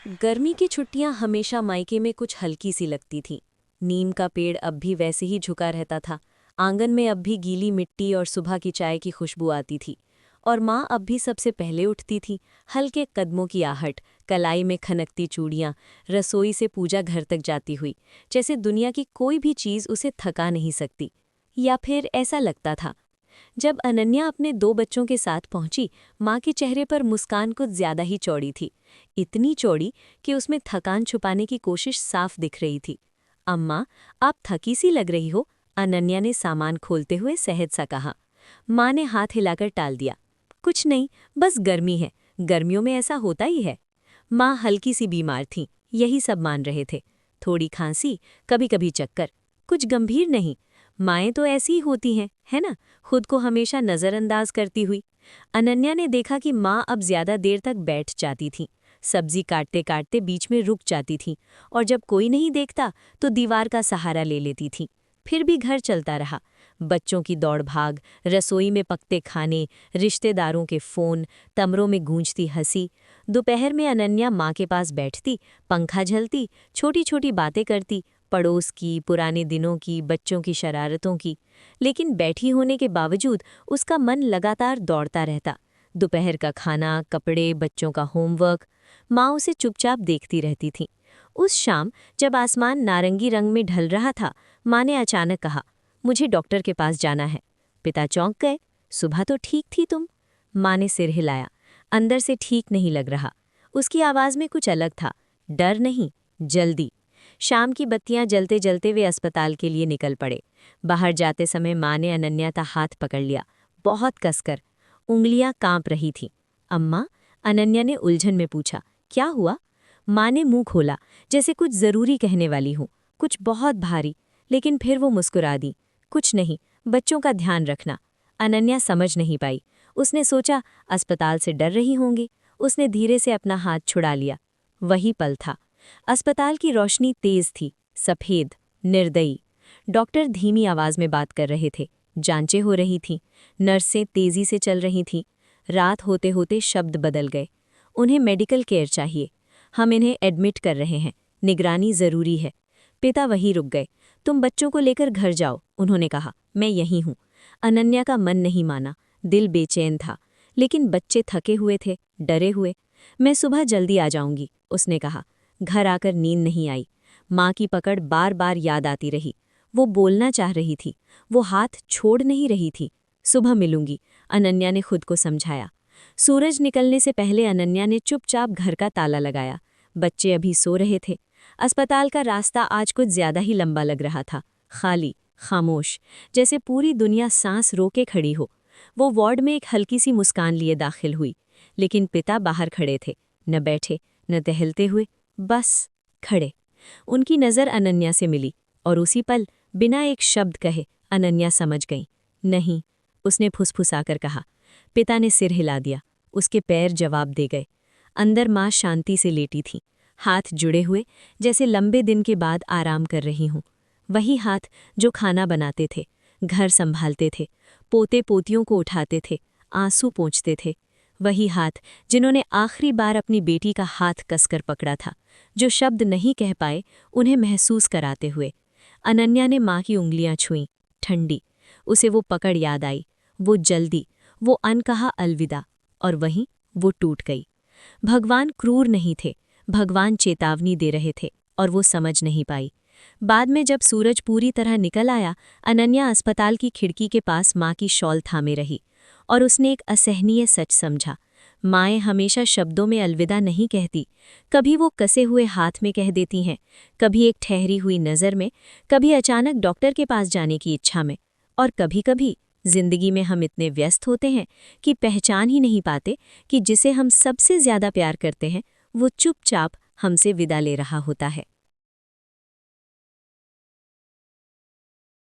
गर्मी की छुट्टियां हमेशा मायके में कुछ हल्की सी लगती थीं। नीम का पेड़ अब भी वैसे ही झुका रहता था। आंगन में अब भी गीली मिट्टी और सुबह की चाय की खुशबू आती थी। और माँ अब भी सबसे पहले उठती थी। हल्के कदमों की आहट, कलाई में खनकती चूड़ियाँ, रसोई से पूजा घर तक जाती हुई, जैसे दुनिया की कोई भी चीज़ उसे थका नहीं सकती। या फिर ऐसा लगता था। जब अनन्या अपने 2 बच्चों के साथ पहुंची, माँ के चेहरे पर मुस्कान कुछ ज्यादा ही चौड़ी थी। इतनी चौड़ी कि उसमें थकान छुपाने की कोशिश साफ दिख रही थी। अम्मा, आप थकी सी लग रही हो, अनन्या ने सामान खोलते हुए सहज सा कहा। माँ ने हाथ हिलाकर टाल दिया। कुछ नहीं, बस गर्मी है, गर्मियों में ऐसा होता ही है। माँ हल्की सी बीमार थीं, यही सब मान रहे थे। थोड़ी खांसी, कभी कभी चक्कर, कुछ गंभीर नहीं। माएँ तो ऐसी ही होती हैं, है ना, खुद को हमेशा नज़रअंदाज करती हुई। अनन्या ने देखा कि माँ अब ज्यादा देर तक बैठ जाती थीं। सब्जी काटते काटते बीच में रुक जाती थीं और जब कोई नहीं देखता तो दीवार का सहारा ले लेती थीं। फिर भी घर चलता रहा। बच्चों की दौड़ भाग, रसोई में पकते खाने, रिश्तेदारों के फ़ोन, कमरों में गूंजती हंसी। दोपहर में अनन्या माँ के पास बैठती, पंखा झलती, छोटी छोटी बातें करती, पड़ोस की, पुराने दिनों की, बच्चों की शरारतों की। लेकिन बैठी होने के बावजूद उसका मन लगातार दौड़ता रहता। दोपहर का खाना, कपड़े, बच्चों का होमवर्क। माँ उसे चुपचाप देखती रहती थी। उस शाम जब आसमान नारंगी रंग में ढल रहा था, माँ ने अचानक कहा, मुझे डॉक्टर के पास जाना है। पिता चौंक गए। सुबह तो ठीक थी तुम। माँ ने सिर हिलाया। अंदर से ठीक नहीं लग रहा। उसकी आवाज़ में कुछ अलग था। डर नहीं, जल्दी। शाम की बत्तियां जलते जलते वे अस्पताल के लिए निकल पड़े। बाहर जाते समय माँ ने अनन्या का हाथ पकड़ लिया, बहुत कसकर। उंगलियां कांप रही थीं। अम्मा, अनन्या ने उलझन में पूछा, क्या हुआ? माँ ने मुंह खोला, जैसे कुछ ज़रूरी कहने वाली हूँ, कुछ बहुत भारी। लेकिन फिर वो मुस्कुरा दी। कुछ नहीं, बच्चों का ध्यान रखना। अनन्या समझ नहीं पाई। उसने सोचा अस्पताल से डर रही होंगी। उसने धीरे से अपना हाथ छुड़ा लिया। वही पल था। अस्पताल की रोशनी तेज थी, सफ़ेद, निर्दयी। डॉक्टर धीमी आवाज़ में बात कर रहे थे। जांचें हो रही थीं। नर्सें तेज़ी से चल रही थीं। रात होते होते शब्द बदल गए। उन्हें मेडिकल केयर चाहिए। हम इन्हें एडमिट कर रहे हैं। निगरानी ज़रूरी है। पिता वहीं रुक गए। तुम बच्चों को लेकर घर जाओ, उन्होंने कहा। मैं यहीं हूँ। अनन्या का मन नहीं माना, दिल बेचैन था। लेकिन बच्चे थके हुए थे, डरे हुए। मैं सुबह जल्दी आ जाऊंगी, उसने कहा। घर आकर नींद नहीं आई। माँ की पकड़ बार बार याद आती रही। वो बोलना चाह रही थी, वो हाथ छोड़ नहीं रही थी। सुबह मिलूंगी, अनन्या ने खुद को समझाया। सूरज निकलने से पहले अनन्या ने चुपचाप घर का ताला लगाया। बच्चे अभी सो रहे थे। अस्पताल का रास्ता आज कुछ ज्यादा ही लंबा लग रहा था। खाली, खामोश, जैसे पूरी दुनिया सांस रोके खड़ी हो। वो वार्ड में एक हल्की सी मुस्कान लिए दाखिल हुई। लेकिन पिता बाहर खड़े थे, न बैठे, न टहलते हुए, बस खड़े। उनकी नज़र अनन्या से मिली और उसी पल, बिना एक शब्द कहे, अनन्या समझ गई। नहीं, उसने फुसफुसाकर कहा। पिता ने सिर हिला दिया। उसके पैर जवाब दे गए। अंदर माँ शांति से लेटी थी, हाथ जुड़े हुए, जैसे लंबे दिन के बाद आराम कर रही हूँ। वही हाथ जो खाना बनाते थे, घर संभालते थे, पोते पोतियों को उठाते थे, आंसू पोंछते थे। वही हाथ जिन्होंने आखिरी बार अपनी बेटी का हाथ कसकर पकड़ा था, जो शब्द नहीं कह पाए, उन्हें महसूस कराते हुए। अनन्या ने माँ की उंगलियां छुईं, ठंडी। उसे वो पकड़ याद आई, वो जल्दी, वो अनकहा अलविदा। और वहीं वो टूट गई। भगवान क्रूर नहीं थे, भगवान चेतावनी दे रहे थे, और वो समझ नहीं पाई। बाद में जब सूरज पूरी तरह निकल आया, अनन्या अस्पताल की खिड़की के पास माँ की शॉल थामे रही। और उसने एक असहनीय सच समझा। माएँ हमेशा शब्दों में अलविदा नहीं कहती। कभी वो कसे हुए हाथ में कह देती हैं, कभी एक ठहरी हुई नज़र में, कभी अचानक डॉक्टर के पास जाने की इच्छा में। और कभी कभी जिंदगी में हम इतने व्यस्त होते हैं कि पहचान ही नहीं पाते कि जिसे हम सबसे ज़्यादा प्यार करते हैं, वो चुपचाप हमसे विदा ले रहा होता है।